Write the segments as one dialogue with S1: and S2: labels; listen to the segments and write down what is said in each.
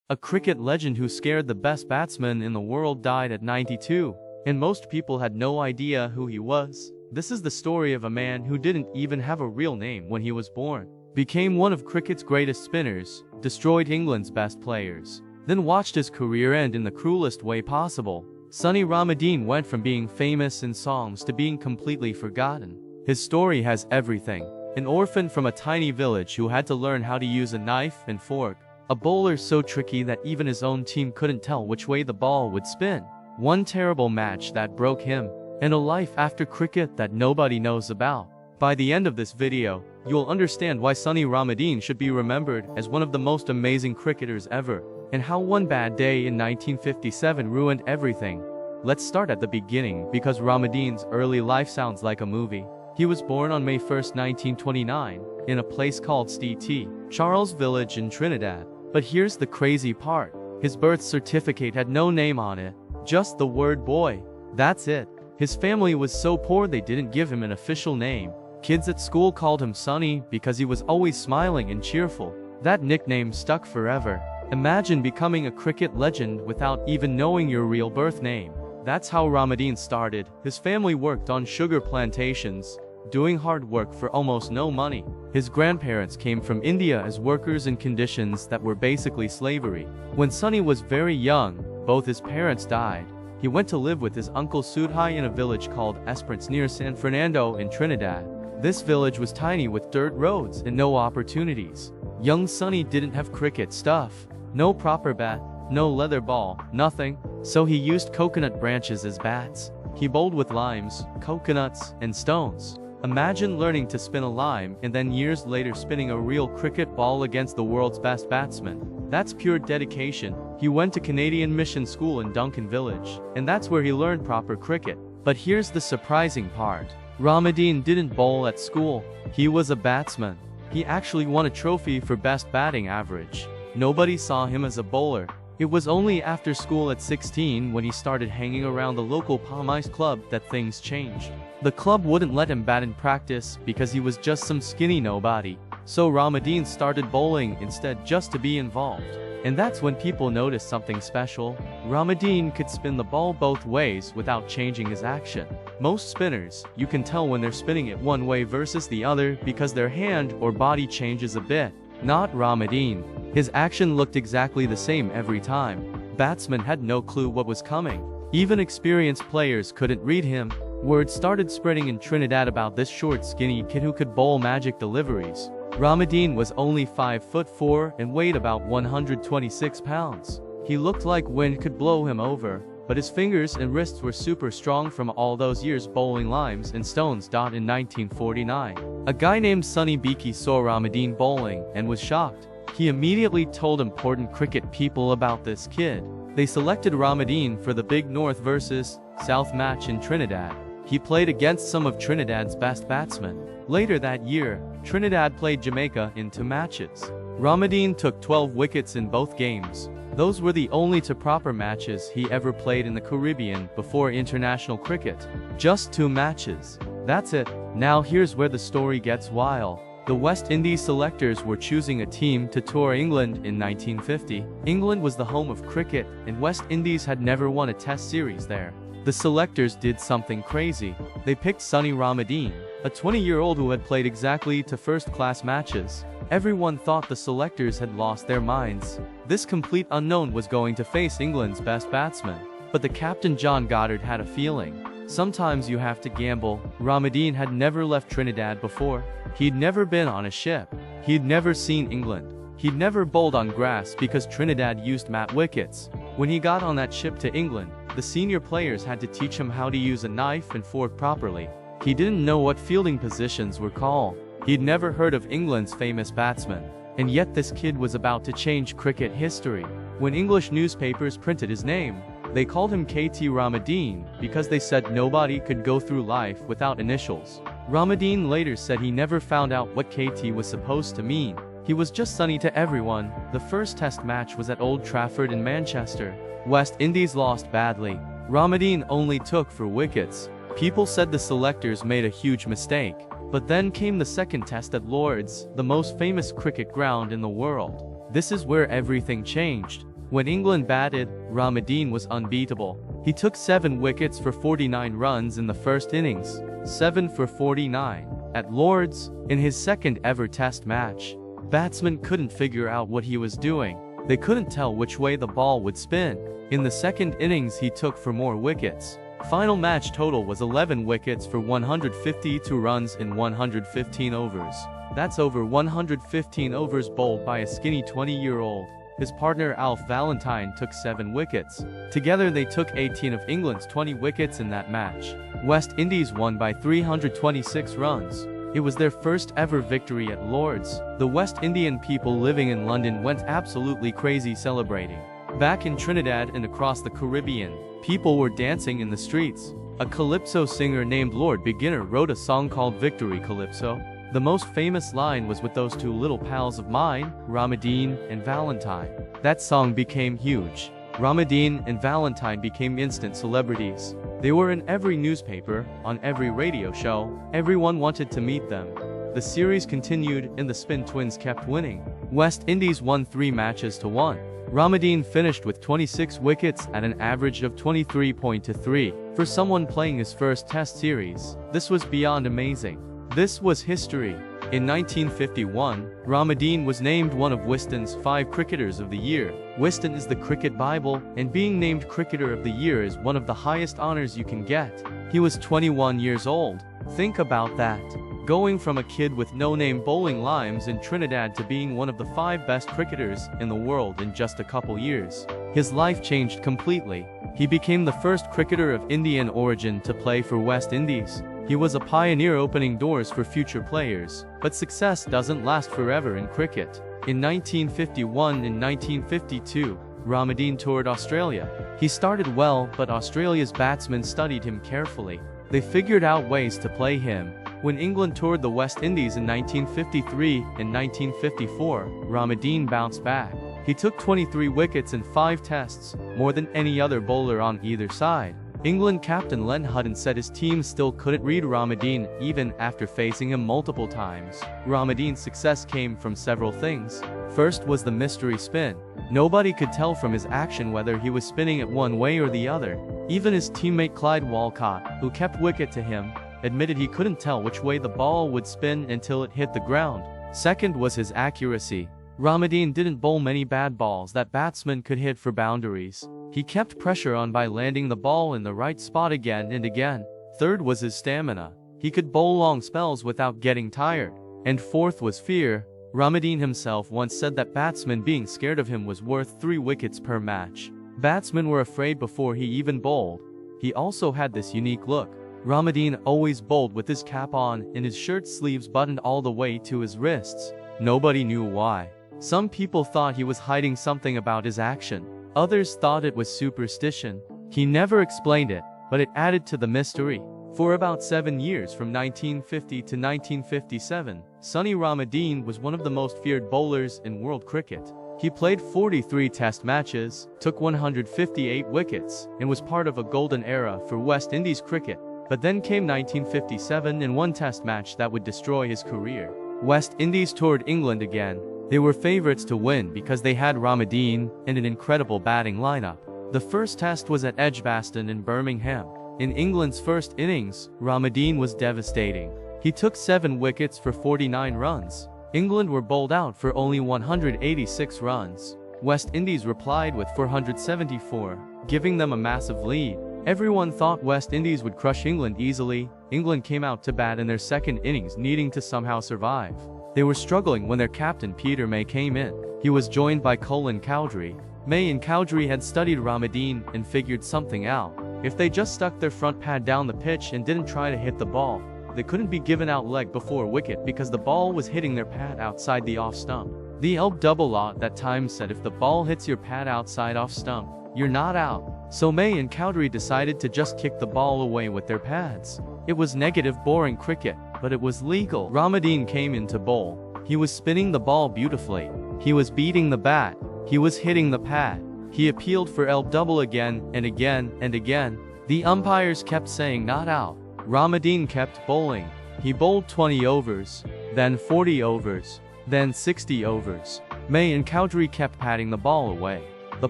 S1: A cricket legend who scared the best batsman in the world died at 92, and most people had no idea who he was. This is the story of a man who didn't even have a real name when he was born, became one of cricket's greatest spinners, destroyed England's best players, then watched his career end in the cruelest way possible. Sonny Ramadhin went from being famous in songs to being completely forgotten. His story has everything. An orphan from a tiny village who had to learn how to use a knife and fork. A bowler so tricky that even his own team couldn't tell which way the ball would spin. One terrible match that broke him, and a life after cricket that nobody knows about. By the end of this video, you'll understand why Sonny Ramadhin should be remembered as one of the most amazing cricketers ever, and how one bad day in 1957 ruined everything. Let's start at the beginning because Ramadhin's early life sounds like a movie. He was born on May 1, 1929, in a place called St. Charles Village in Trinidad. But here's the crazy part. His birth certificate had no name on it, just the word boy. That's it. His family was so poor they didn't give him an official name. Kids at school called him Sonny because he was always smiling and cheerful. That nickname stuck forever. Imagine becoming a cricket legend without even knowing your real birth name. That's how Ramadhin started. His family worked on sugar plantations, doing hard work for almost no money. His grandparents came from India as workers in conditions that were basically slavery. When Sonny was very young, both his parents died. He went to live with his uncle Sudhai in a village called Esperance near San Fernando in Trinidad. This village was tiny with dirt roads and no opportunities. Young Sonny didn't have cricket stuff. No proper bat, no leather ball, nothing. So he used coconut branches as bats. He bowled with limes, coconuts, and stones. Imagine learning to spin a lime and then years later spinning a real cricket ball against the world's best batsman. That's pure dedication. He went to Canadian Mission School in Duncan Village, and that's where he learned proper cricket. But here's the surprising part. Ramadhin didn't bowl at school. He was a batsman. He actually won a trophy for best batting average. Nobody saw him as a bowler. It was only after school at 16 when he started hanging around the local Palm Ice club that things changed. The club wouldn't let him bat in practice because he was just some skinny nobody. So Ramadhin started bowling instead just to be involved. And that's when people noticed something special. Ramadhin could spin the ball both ways without changing his action. Most spinners, you can tell when they're spinning it one way versus the other because their hand or body changes a bit. Not Ramadhin. His action looked exactly the same every time. Batsmen had no clue what was coming. Even experienced players couldn't read him. Word started spreading in Trinidad about this short, skinny kid who could bowl magic deliveries. Ramadhin was only 5'4" and weighed about 126 pounds. He looked like wind could blow him over, but his fingers and wrists were super strong from all those years bowling limes and stones. In 1949, a guy named Sonny Beaky saw Ramadhin bowling and was shocked. He immediately told important cricket people about this kid. They selected Ramadhin for the Big North vs. South match in Trinidad. He played against some of Trinidad's best batsmen. Later that year, Trinidad played Jamaica in 2 matches. Ramadhin took 12 wickets in both games. Those were the only 2 proper matches he ever played in the Caribbean before international cricket. Just 2 matches. That's it. Now here's where the story gets wild. The West Indies selectors were choosing a team to tour England in 1950. England was the home of cricket, and West Indies had never won a test series there. The selectors did something crazy. They picked Sonny Ramadhin, a 20-year-old who had played exactly 2 first-class matches. Everyone thought the selectors had lost their minds. This complete unknown was going to face England's best batsman. But the captain John Goddard had a feeling. Sometimes you have to gamble. Ramadhin had never left Trinidad before. He'd never been on a ship. He'd never seen England. He'd never bowled on grass because Trinidad used mat wickets. When he got on that ship to England, the senior players had to teach him how to use a knife and fork properly. He didn't know what fielding positions were called. He'd never heard of England's famous batsmen. And yet this kid was about to change cricket history. When English newspapers printed his name, they called him TT Ramadhin because they said nobody could go through life without initials. Ramadhin later said he never found out what KT was supposed to mean. He was just Sonny to everyone. The first test match was at Old Trafford in Manchester. West Indies lost badly. Ramadhin only took 4 wickets. People said the selectors made a huge mistake. But then came the second test at Lord's, the most famous cricket ground in the world. This is where everything changed. When England batted, Ramadhin was unbeatable. He took 7 wickets for 49 runs in the first innings, 7 for 49. At Lord's, in his second ever test match, batsmen couldn't figure out what he was doing. They couldn't tell which way the ball would spin. In the second innings he took for more wickets. Final match total was 11 wickets for 152 runs in 115 overs. That's over 115 overs bowled by a skinny 20-year-old. His partner Alf Valentine took 7 wickets. Together they took 18 of England's 20 wickets in that match. West Indies won by 326 runs. It was their first ever victory at Lord's. The West Indian people living in London went absolutely crazy celebrating. Back in Trinidad and across the Caribbean, people were dancing in the streets. A calypso singer named Lord Beginner wrote a song called Victory Calypso. The most famous line was with those 2 little pals of mine, Ramadhin and Valentine. That song became huge. Ramadhin and Valentine became instant celebrities. They were in every newspaper, on every radio show. Everyone wanted to meet them. The series continued and the Spin Twins kept winning. West Indies won 3 matches to 1. Ramadhin finished with 26 wickets at an average of 23.23. For someone playing his first test series, this was beyond amazing. This was history. In 1951, Ramadhin was named one of Wisden's 5 Cricketers of the Year. Wisden is the cricket bible, and being named Cricketer of the Year is one of the highest honors you can get. He was 21 years old. Think about that. Going from a kid with no-name bowling limes in Trinidad to being one of the 5 best cricketers in the world in just a couple years. His life changed completely. He became the first cricketer of Indian origin to play for West Indies. He was a pioneer opening doors for future players, but success doesn't last forever in cricket. In 1951 and 1952, Ramadhin toured Australia. He started well, but Australia's batsmen studied him carefully. They figured out ways to play him. When England toured the West Indies in 1953 and 1954, Ramadhin bounced back. He took 23 wickets in 5 tests, more than any other bowler on either side. England captain Len Hutton said his team still couldn't read Ramadhin even after facing him multiple times. Ramadhin's success came from several things. First was the mystery spin. Nobody could tell from his action whether he was spinning it one way or the other. Even his teammate Clyde Walcott, who kept wicket to him, admitted he couldn't tell which way the ball would spin until it hit the ground. Second was his accuracy. Ramadhin didn't bowl many bad balls that batsmen could hit for boundaries. He kept pressure on by landing the ball in the right spot again and again. Third was his stamina. He could bowl long spells without getting tired. And fourth was fear. Ramadhin himself once said that batsmen being scared of him was worth 3 wickets per match. Batsmen were afraid before he even bowled. He also had this unique look. Ramadhin always bowled with his cap on and his shirt sleeves buttoned all the way to his wrists. Nobody knew why. Some people thought he was hiding something about his action. Others thought it was superstition. He never explained it, but it added to the mystery. For about 7 years from 1950 to 1957, Sonny Ramadhin was one of the most feared bowlers in world cricket. He played 43 test matches, took 158 wickets, and was part of a golden era for West Indies cricket. But then came 1957 and one test match that would destroy his career. West Indies toured England again. They were favorites to win because they had Ramadhin and an incredible batting lineup. The first test was at Edgbaston in Birmingham. In England's first innings, Ramadhin was devastating. He took 7 wickets for 49 runs. England were bowled out for only 186 runs. West Indies replied with 474, giving them a massive lead. Everyone thought West Indies would crush England easily. England came out to bat in their second innings needing to somehow survive. They were struggling when their captain Peter May came in. He was joined by Colin Cowdrey. May and Cowdrey had studied Ramadhin and figured something out. If they just stuck their front pad down the pitch and didn't try to hit the ball, they couldn't be given out leg before wicket because the ball was hitting their pad outside the off stump. The Elb double law at that time said if the ball hits your pad outside off stump, you're not out. So May and Cowdrey decided to just kick the ball away with their pads. It was negative boring cricket, but it was legal. Ramadhin came in to bowl. He was spinning the ball beautifully. He was beating the bat. He was hitting the pad. He appealed for Elb double again and again and again. The umpires kept saying not out. Ramadhin kept bowling. He bowled 20 overs, then 40 overs, then 60 overs. May and Cowdrey kept patting the ball away. The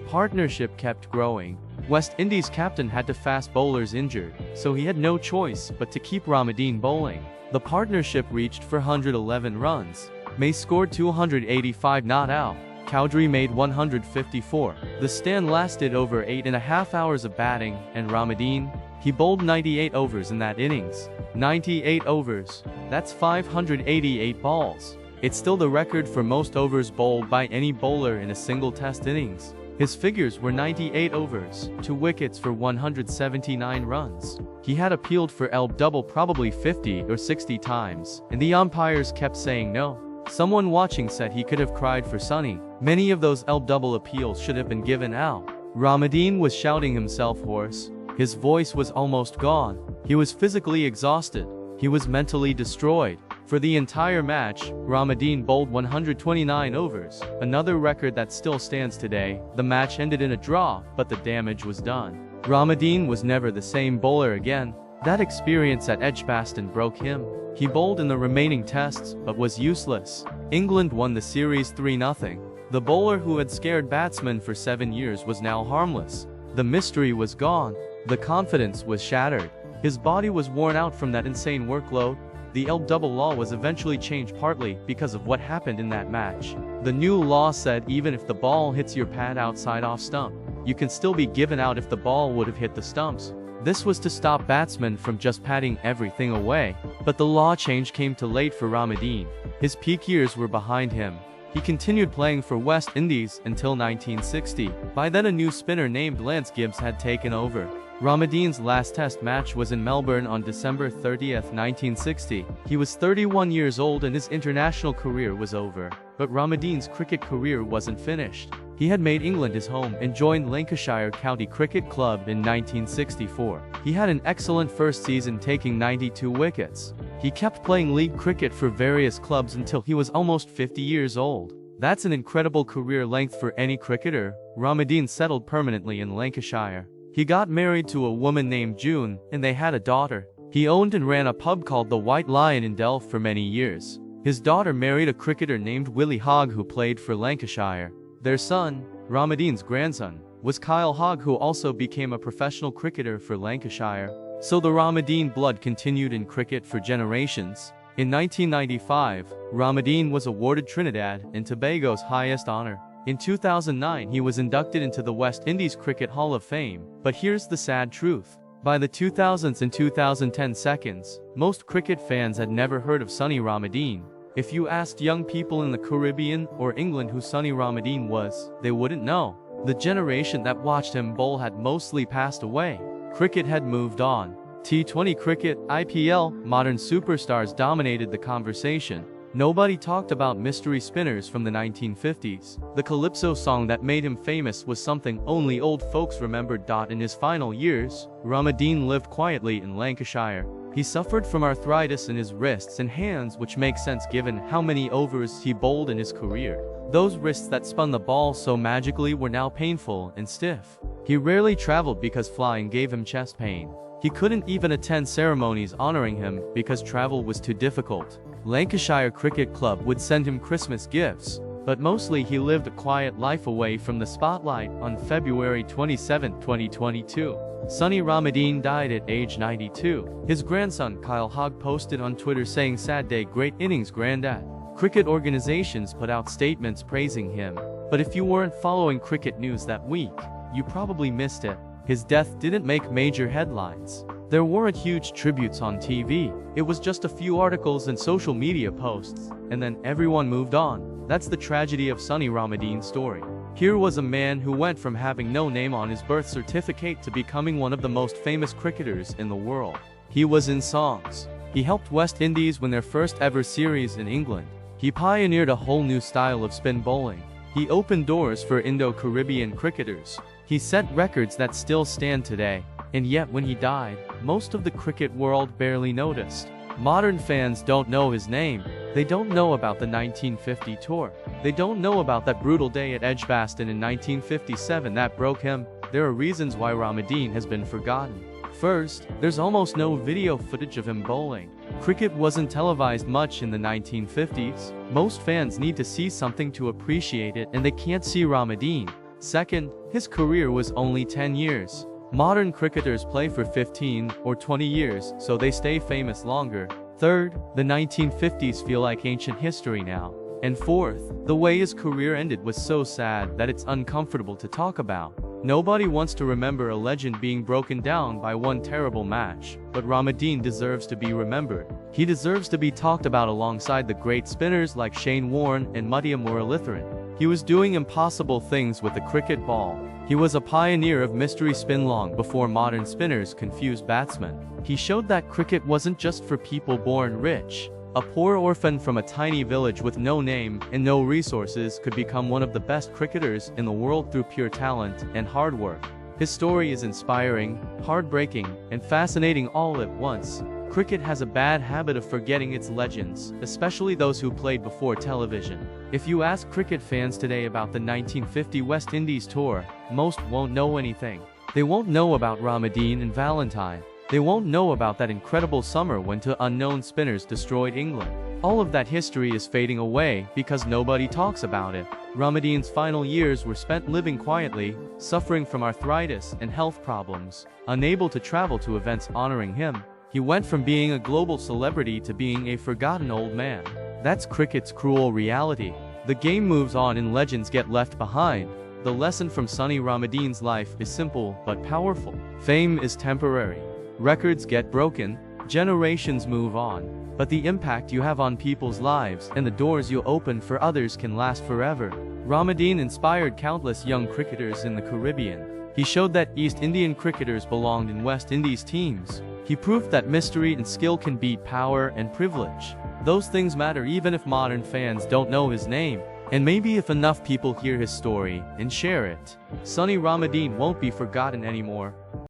S1: partnership kept growing. West Indies captain had two fast bowlers injured, so he had no choice but to keep Ramadhin bowling. The partnership reached 411 runs. May scored 285 not out. Cowdrey made 154. The stand lasted over 8.5 hours of batting, and Ramadhin, he bowled 98 overs in that innings. 98 overs. That's 588 balls. It's still the record for most overs bowled by any bowler in a single test innings. His figures were 98 overs, 2 wickets for 179 runs. He had appealed for double probably 50 or 60 times, and the umpires kept saying no. Someone watching said he could have cried for Sonny. Many of those double appeals should have been given out. Ramadhin was shouting himself hoarse. His voice was almost gone. He was physically exhausted. He was mentally destroyed. For the entire match, Ramadhin bowled 129 overs, another record that still stands today. The match ended in a draw, but the damage was done. Ramadhin was never the same bowler again. That experience at Edgbaston broke him. He bowled in the remaining tests, but was useless. England won the series 3-0. The bowler who had scared batsmen for 7 years was now harmless. The mystery was gone. The confidence was shattered. His body was worn out from that insane workload. The double law was eventually changed partly because of what happened in that match. The new law said even if the ball hits your pad outside off stump, you can still be given out if the ball would have hit the stumps. This was to stop batsmen from just patting everything away. But the law change came too late for Ramadhin. His peak years were behind him. He continued playing for West Indies until 1960. By then a new spinner named Lance Gibbs had taken over. Ramadhin's last test match was in Melbourne on December 30, 1960. He was 31 years old and his international career was over. But Ramadhin's cricket career wasn't finished. He had made England his home and joined Lancashire County Cricket Club in 1964. He had an excellent first season, taking 92 wickets. He kept playing league cricket for various clubs until he was almost 50 years old. That's an incredible career length for any cricketer. Ramadhin settled permanently in Lancashire. He got married to a woman named June, and they had a daughter. He owned and ran a pub called the White Lion in Delft for many years. His daughter married a cricketer named Willie Hogg who played for Lancashire. Their son, Ramadhin's grandson, was Kyle Hogg, who also became a professional cricketer for Lancashire. So the Ramadhin blood continued in cricket for generations. In 1995, Ramadhin was awarded Trinidad and Tobago's highest honor. In 2009, he was inducted into the West Indies Cricket Hall of Fame. But here's the sad truth. By the 2000s and 2010 seconds, most cricket fans had never heard of Sonny Ramadhin. If you asked young people in the Caribbean or England who Sonny Ramadhin was, they wouldn't know. The generation that watched him bowl had mostly passed away. Cricket had moved on. T20 cricket, IPL, modern superstars dominated the conversation. Nobody talked about mystery spinners from the 1950s. The calypso song that made him famous was something only old folks remembered. In his final years, Ramadhin lived quietly in Lancashire. He suffered from arthritis in his wrists and hands, which makes sense given how many overs he bowled in his career. Those wrists that spun the ball so magically were now painful and stiff. He rarely traveled because flying gave him chest pain. He couldn't even attend ceremonies honoring him because travel was too difficult. Lancashire Cricket Club would send him Christmas gifts, but mostly he lived a quiet life away from the spotlight. On February 27, 2022, Sonny Ramadhin died at age 92. His grandson Kyle Hogg posted on Twitter saying, "Sad day, great innings, Grandad." Cricket organizations put out statements praising him. But if you weren't following cricket news that week, you probably missed it. His death didn't make major headlines. There weren't huge tributes on TV. It was just a few articles and social media posts, and then everyone moved on. That's the tragedy of Sonny Ramadhin's story. Here was a man who went from having no name on his birth certificate to becoming one of the most famous cricketers in the world. He was in songs. He helped West Indies win their first ever series in England. He pioneered a whole new style of spin bowling. He opened doors for Indo-Caribbean cricketers. He set records that still stand today. And yet when he died, most of the cricket world barely noticed. Modern fans don't know his name. They don't know about the 1950 tour. They don't know about that brutal day at Edgbaston in 1957 that broke him. There are reasons why Ramadhin has been forgotten. First, there's almost no video footage of him bowling. Cricket wasn't televised much in the 1950s. Most fans need to see something to appreciate it, and they can't see Ramadhin. Second, His career was only 10 years. Modern cricketers play for 15 or 20 years, so they stay famous longer. Third, the 1950s feel like ancient history now. And fourth, the way his career ended was so sad that it's uncomfortable to talk about. Nobody wants to remember a legend being broken down by one terrible match, but Ramadhin deserves to be remembered. He deserves to be talked about alongside the great spinners like Shane Warne and Muttiah Muralitharan. He was doing impossible things with the cricket ball. He was a pioneer of mystery spin long before modern spinners confused batsmen. He showed that cricket wasn't just for people born rich. A poor orphan from a tiny village with no name and no resources could become one of the best cricketers in the world through pure talent and hard work. His story is inspiring, heartbreaking, and fascinating all at once. Cricket has a bad habit of forgetting its legends, especially those who played before television. If you ask cricket fans today about the 1950 West Indies tour, most won't know anything. They won't know about Ramadhin and Valentine. They won't know about that incredible summer when two unknown spinners destroyed England. All of that history is fading away because nobody talks about it. Ramadhin's final years were spent living quietly, suffering from arthritis and health problems, unable to travel to events honoring him. He went from being a global celebrity to being a forgotten old man. That's cricket's cruel reality. The game moves on and legends get left behind. The lesson from Sonny Ramadhin's life is simple but powerful. Fame is temporary. Records get broken, generations move on, but the impact you have on people's lives and the doors you open for others can last forever. Ramadhin inspired countless young cricketers in the Caribbean. He showed that East Indian cricketers belonged in West Indies teams. He proved that mystery and skill can beat power and privilege. Those things matter even if modern fans don't know his name. And maybe if enough people hear his story and share it, Sonny Ramadhin won't be forgotten anymore.